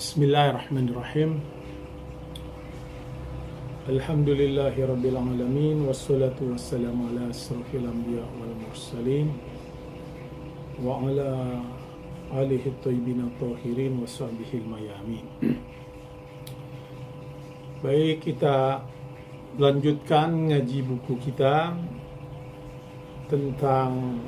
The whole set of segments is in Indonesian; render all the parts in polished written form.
Bismillahirrahmanirrahim. Alhamdulillahi rabbil alamin, wassalatu wassalamu ala asrafil anbiya wal mursalin wa ala alihi thayyibin tahirin wa sahbihi mayamin. Baik, kita lanjutkan ngaji buku kita tentang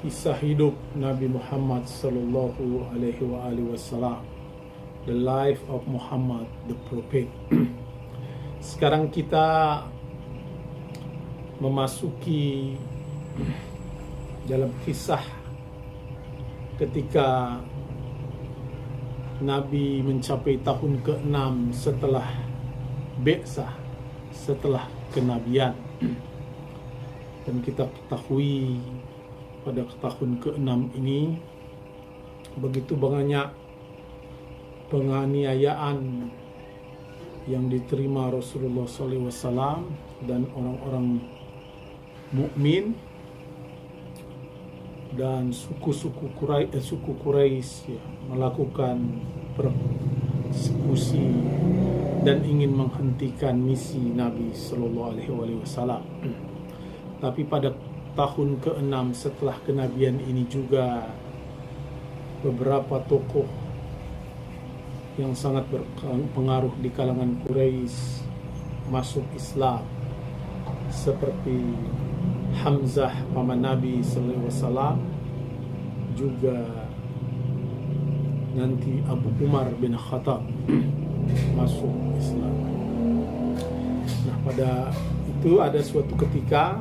kisah hidup Nabi Muhammad sallallahu alaihi wasallam, the life of Muhammad the Prophet. Sekarang kita memasuki dalam kisah ketika Nabi mencapai tahun ke-6 setelah Bi'tsah, setelah kenabian. Dan kita ketahui pada tahun ke-6 ini begitu banyak penganiayaan yang diterima Rasulullah SAW dan orang-orang mukmin dan suku Quraisy melakukan persekusi dan ingin menghentikan misi Nabi SAW. Tapi pada tahun ke-6 setelah kenabian ini juga beberapa tokoh yang sangat berpengaruh di kalangan Quraisy masuk Islam, seperti Hamzah paman Nabi sallallahu alaihi wasallam, juga nanti Abu Umar bin Khattab masuk Islam. Nah, pada itu ada suatu ketika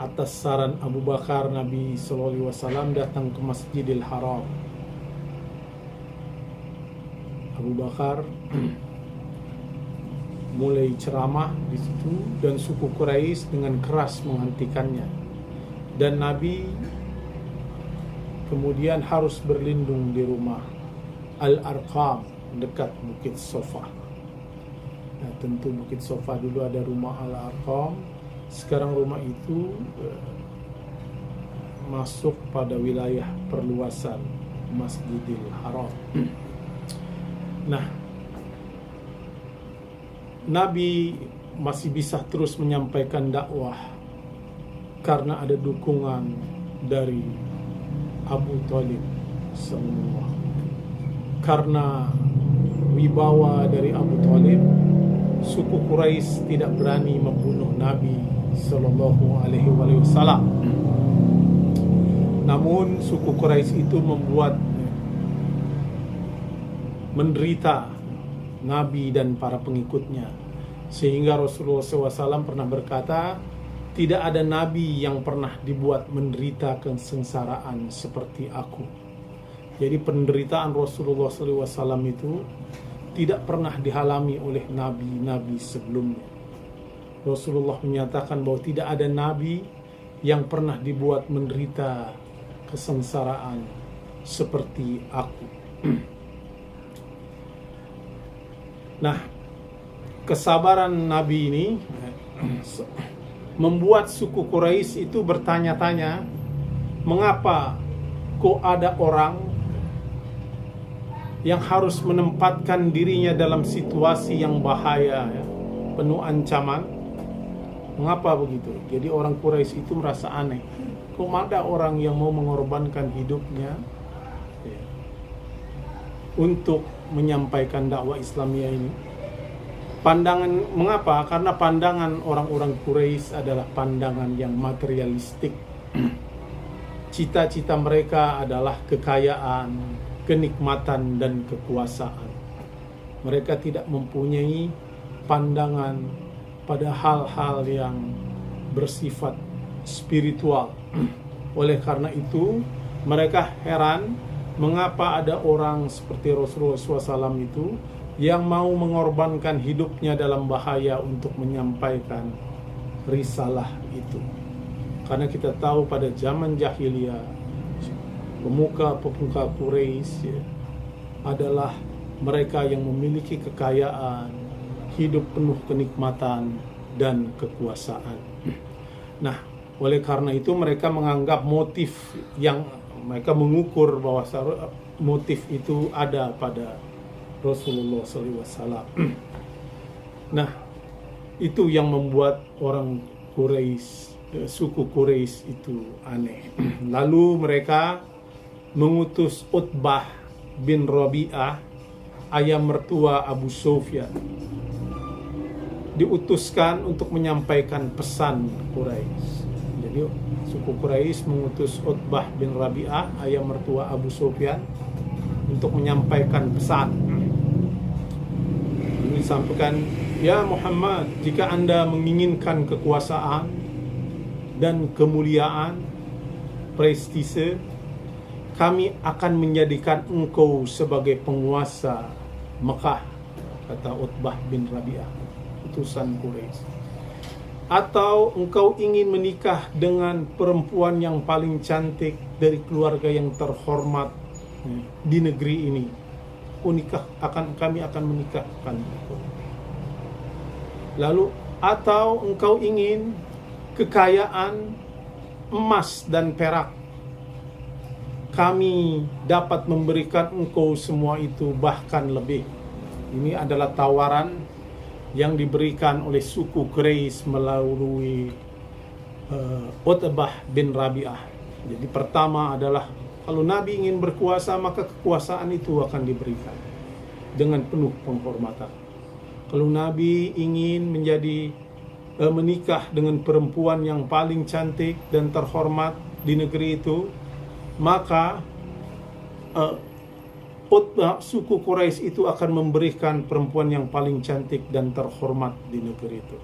atas saran Abu Bakar, Nabi sallallahu alaihi wasallam datang ke Masjidil Haram. Abu Bakar mulai ceramah di situ dan suku Quraisy dengan keras menghentikannya. Dan Nabi kemudian harus berlindung di rumah Al-Arqam dekat Bukit Sofa. Nah, tentu Bukit Sofa dulu ada rumah Al-Arqam. Sekarang rumah itu masuk pada wilayah perluasan Masjidil Haram. Nah, Nabi masih bisa terus menyampaikan dakwah karena ada dukungan dari Abu Thalib semua. Karena wibawa dari Abu Thalib, suku Quraisy tidak berani membunuh Nabi sallallahu alaihi wasallam. Namun suku Quraisy itu membuat menderita Nabi dan para pengikutnya, sehingga Rasulullah SAW pernah berkata, tidak ada Nabi yang pernah dibuat menderita kesengsaraan seperti aku. Jadi penderitaan Rasulullah SAW itu tidak pernah dialami oleh nabi-nabi sebelumnya. Rasulullah menyatakan bahwa tidak ada nabi yang pernah dibuat menderita kesengsaraan seperti aku. Nah, kesabaran Nabi ini membuat suku Quraisy itu bertanya-tanya, mengapa kok ada orang yang harus menempatkan dirinya dalam situasi yang bahaya, penuh ancaman. Mengapa begitu? Jadi orang Quraisy itu merasa aneh. Kok ada orang yang mau mengorbankan hidupnya untuk menyampaikan dakwah Islamiyah ini? Mengapa? Karena pandangan orang-orang Quraisy adalah pandangan yang materialistik. Cita-cita mereka adalah kekayaan, kenikmatan, dan kekuasaan. Mereka tidak mempunyai pandangan pada hal-hal yang bersifat spiritual. Oleh karena itu, mereka heran mengapa ada orang seperti Rasulullah SAW itu yang mau mengorbankan hidupnya dalam bahaya untuk menyampaikan risalah itu. Karena kita tahu pada zaman jahiliyah, pemuka-pemuka Quraisy adalah mereka yang memiliki kekayaan, hidup penuh kenikmatan dan kekuasaan. Nah, oleh karena itu mereka menganggap motif yang mereka mengukur bahwa motif itu ada pada Rasulullah SAW. Nah, itu yang membuat orang Quraisy, suku Quraisy itu aneh. Lalu mereka mengutus Utbah bin Rabi'ah, ayah mertua Abu Sufyan, diutuskan untuk menyampaikan pesan Quraisy. Jadi suku Quraisy mengutus Utbah bin Rabi'ah, ayah mertua Abu Sufyan, untuk menyampaikan pesan. Ini disampaikan, "Ya Muhammad, jika Anda menginginkan kekuasaan dan kemuliaan, prestise, kami akan menjadikan engkau sebagai penguasa Mekah," kata Utbah bin Rabi'ah, utusan Quraisy. "Atau engkau ingin menikah dengan perempuan yang paling cantik dari keluarga yang terhormat di negeri ini, kami akan menikahkan." Lalu, "Atau engkau ingin kekayaan emas dan perak, kami dapat memberikan engkau semua itu, bahkan lebih." Ini adalah tawaran yang diberikan oleh suku Quraisy melalui Utbah bin Rabi'ah. Jadi pertama adalah, kalau Nabi ingin berkuasa, maka kekuasaan itu akan diberikan dengan penuh penghormatan. Kalau Nabi ingin menikah dengan perempuan yang paling cantik dan terhormat di negeri itu, maka suku Quraisy itu akan memberikan perempuan yang paling cantik dan terhormat di negeri itu.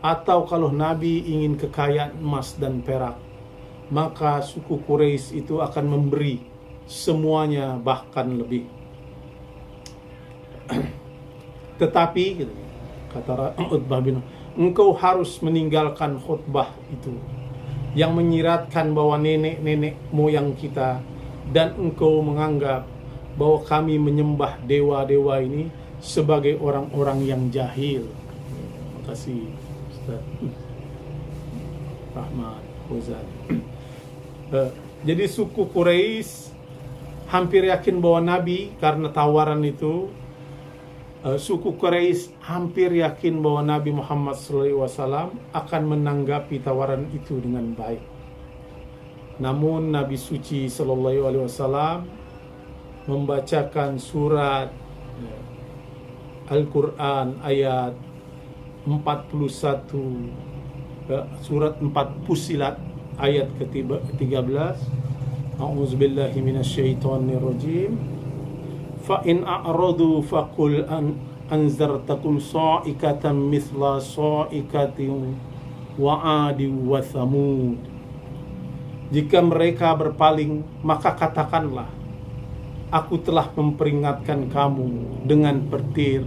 Atau kalau Nabi ingin kekayaan emas dan perak, maka suku Quraisy itu akan memberi semuanya, bahkan lebih. Tetapi, kata Utbah bin, engkau harus meninggalkan khutbah itu yang menyiratkan bahwa nenek-nenek moyang kita, dan engkau menganggap bahwa kami menyembah dewa-dewa ini sebagai orang-orang yang jahil. Terima kasih Ustaz Rahmat Fauzan. Jadi suku Quraisy hampir yakin bahwa Nabi, karena tawaran itu, suku Quraisy hampir yakin bahwa Nabi Muhammad SAW akan menanggapi tawaran itu dengan baik. Namun Nabi suci SAW membacakan surat Al-Quran ayat 41, surat 4 Fussilat ayat ke-13, A'udzubillahi minasyaitonirrajim, fa in a'radu faqul anzartakum sa'ikatan mithla sa'ikatin wa 'adi wa thamud. Jika mereka berpaling, maka katakanlah, aku telah memperingatkan kamu dengan petir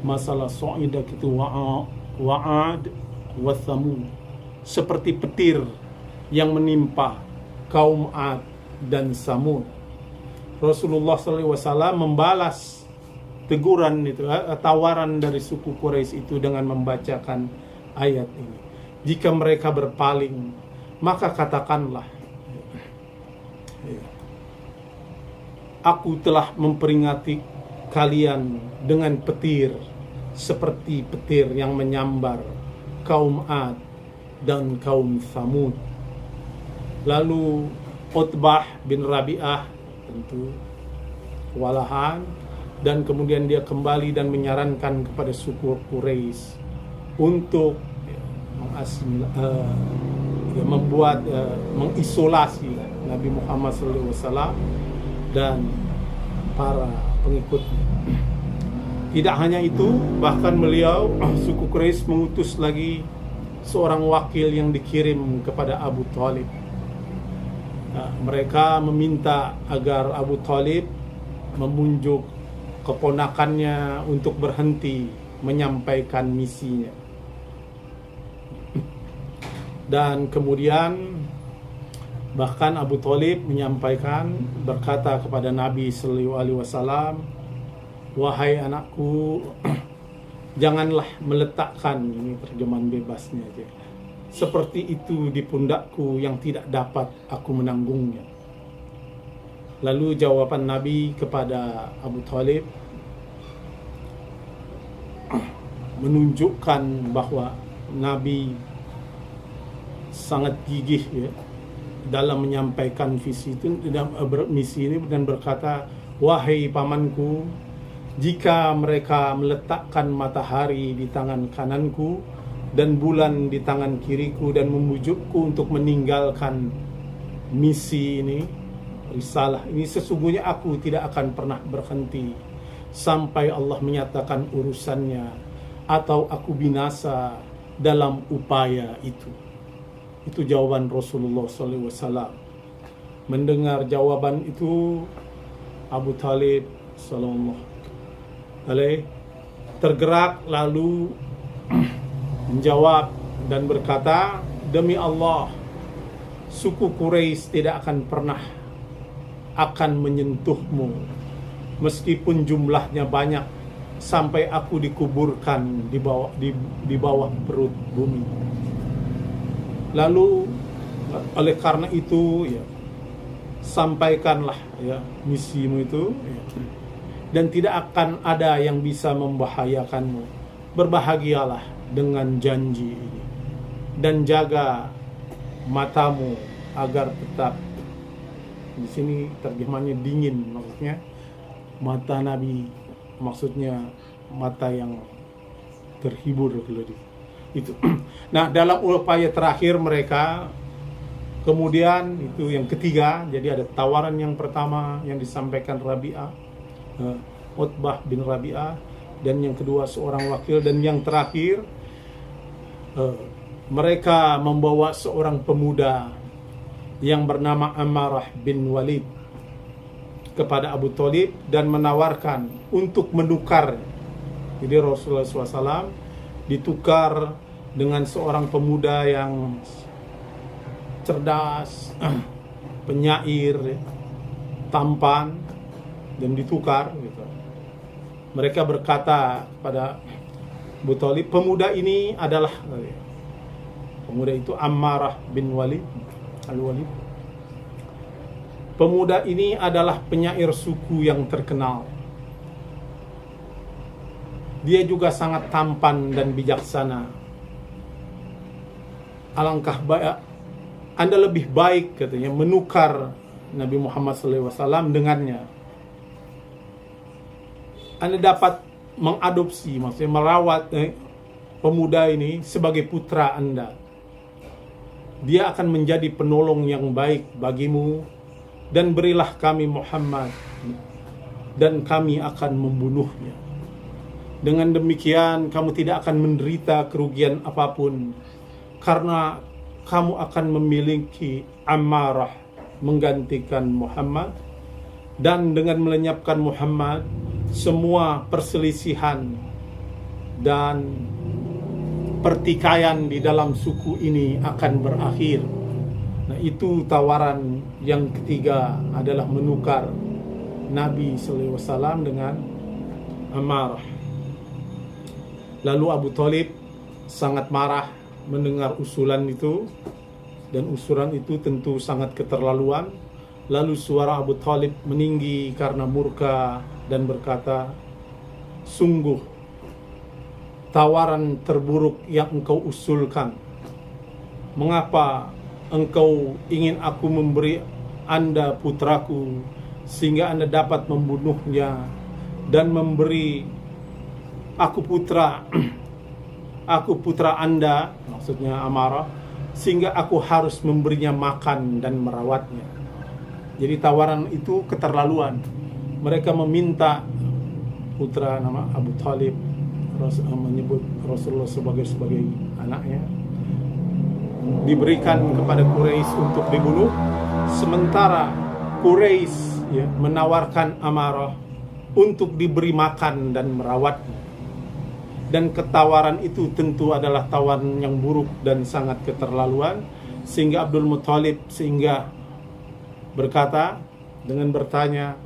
masalah sa'idah itu wa'ad wa thamud, seperti petir yang menimpa kaum Ad dan Samud. Rasulullah SAW membalas teguran itu, tawaran dari suku Quraisy itu dengan membacakan ayat ini. Jika mereka berpaling, maka katakanlah, aku telah memperingati kalian dengan petir seperti petir yang menyambar kaum Ad dan kaum Samud. Lalu Utbah bin Rabi'ah tentu kewalahan, dan kemudian dia kembali dan menyarankan kepada suku Quraisy untuk mengisolasi Nabi Muhammad SAW dan para pengikutnya. Tidak hanya itu, bahkan beliau, suku Quraisy, mengutus lagi seorang wakil yang dikirim kepada Abu Thalib. Mereka meminta agar Abu Thalib memunjuk keponakannya untuk berhenti menyampaikan misinya. Dan kemudian bahkan Abu Thalib menyampaikan, berkata kepada Nabi SAW, wahai anakku, janganlah meletakkan, ini terjemahan bebasnya aja, seperti itu di pundakku yang tidak dapat aku menanggungnya. Lalu jawaban Nabi kepada Abu Talib menunjukkan bahwa Nabi sangat gigih ya dalam menyampaikan visi itu, misi ini, dan berkata, wahai pamanku, jika mereka meletakkan matahari di tangan kananku dan bulan di tangan kiriku dan membujukku untuk meninggalkan misi ini, risalah ini, sesungguhnya aku tidak akan pernah berhenti sampai Allah menyatakan urusannya atau aku binasa dalam upaya itu. Itu jawaban Rasulullah SAW. Mendengar jawaban itu, Abu Talib SAW tergerak lalu menjawab dan berkata, demi Allah, suku Quraisy tidak akan pernah akan menyentuhmu meskipun jumlahnya banyak sampai aku dikuburkan di bawah perut bumi. Lalu oleh karena itu ya, sampaikanlah ya misimu itu ya, dan tidak akan ada yang bisa membahayakanmu. Berbahagialah dengan janji ini dan jaga matamu agar tetap, di sini terjemahannya dingin, maksudnya mata Nabi, maksudnya mata yang terhibur itu. Nah, dalam upaya terakhir mereka, kemudian itu yang ketiga, jadi ada tawaran yang pertama yang disampaikan Rabi'ah, Utbah bin Rabi'ah, dan yang kedua seorang wakil, dan yang terakhir mereka membawa seorang pemuda yang bernama Ammarah bin Walid kepada Abu Talib dan menawarkan untuk menukar. Jadi Rasulullah SAW ditukar dengan seorang pemuda yang cerdas, penyair, tampan, dan ditukar gitu. Mereka berkata kepada Abu Talib, pemuda ini adalah, pemuda itu Ammarah bin Walid Al-Walid. Pemuda ini adalah penyair suku yang terkenal. Dia juga sangat tampan dan bijaksana. Alangkah baik, Anda lebih baik katanya menukar Nabi Muhammad SAW dengannya. Anda dapat mengadopsi, maksudnya merawat pemuda ini sebagai putra Anda. Dia akan menjadi penolong yang baik bagimu, dan berilah kami Muhammad dan kami akan membunuhnya. Dengan demikian kamu tidak akan menderita kerugian apapun, karena kamu akan memiliki Ammarah menggantikan Muhammad, dan dengan melenyapkan Muhammad semua perselisihan dan pertikaian di dalam suku ini akan berakhir. Nah, itu tawaran yang ketiga, adalah menukar Nabi SAW dengan Ammarah. Lalu Abu Talib sangat marah mendengar usulan itu, dan usulan itu tentu sangat keterlaluan. Lalu suara Abu Talib meninggi karena murka dan berkata, sungguh tawaran terburuk yang engkau usulkan. Mengapa engkau ingin aku memberi Anda putraku sehingga Anda dapat membunuhnya, dan memberi aku putra Anda, maksudnya Ammarah, sehingga aku harus memberinya makan dan merawatnya. Jadi tawaran itu keterlaluan. Mereka meminta putra nama Abu Talib, menyebut Rasulullah sebagai anaknya, diberikan kepada Quraisy untuk dibunuh, sementara Quraisy menawarkan Ammarah untuk diberi makan dan merawatnya. Dan ketawaran itu tentu adalah tawaran yang buruk dan sangat keterlaluan, sehingga Abdul Muthalib berkata dengan bertanya,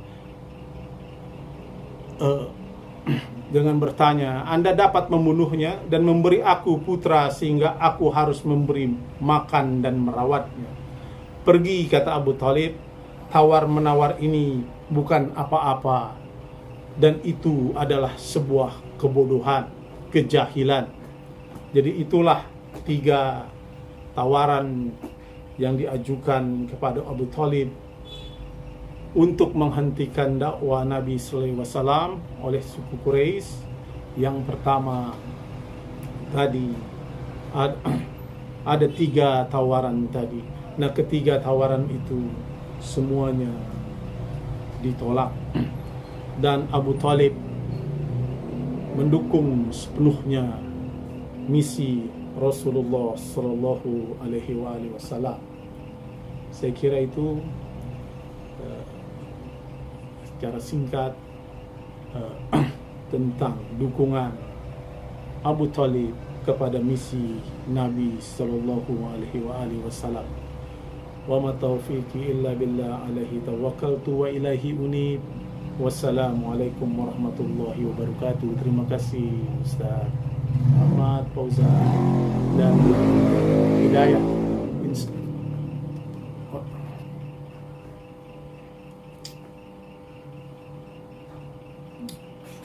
Anda dapat membunuhnya dan memberi aku putra sehingga aku harus memberi makan dan merawatnya. Pergi, kata Abu Talib, tawar-menawar ini bukan apa-apa, dan itu adalah sebuah kebodohan, kejahilan. Jadi itulah 3 tawaran yang diajukan kepada Abu Thalib untuk menghentikan dakwah Nabi sallallahu alaihi wasallam oleh suku Quraisy. Yang pertama tadi ada 3 tawaran tadi. Nah, ketiga tawaran itu semuanya ditolak, dan Abu Thalib mendukung sepenuhnya misi Rasulullah sallallahu alaihi wasallam. Saya kira itu secara singkat tentang dukungan Abu Thalib kepada misi Nabi sallallahu alaihi wasallam. Wa ma taufiqi illa billah, alaihi tawakkaltu wa ilaihi unib. Wassalamualaikum warahmatullahi wabarakatuh. Terima kasih Ustaz Ahmad Fauzan dan Hidayah.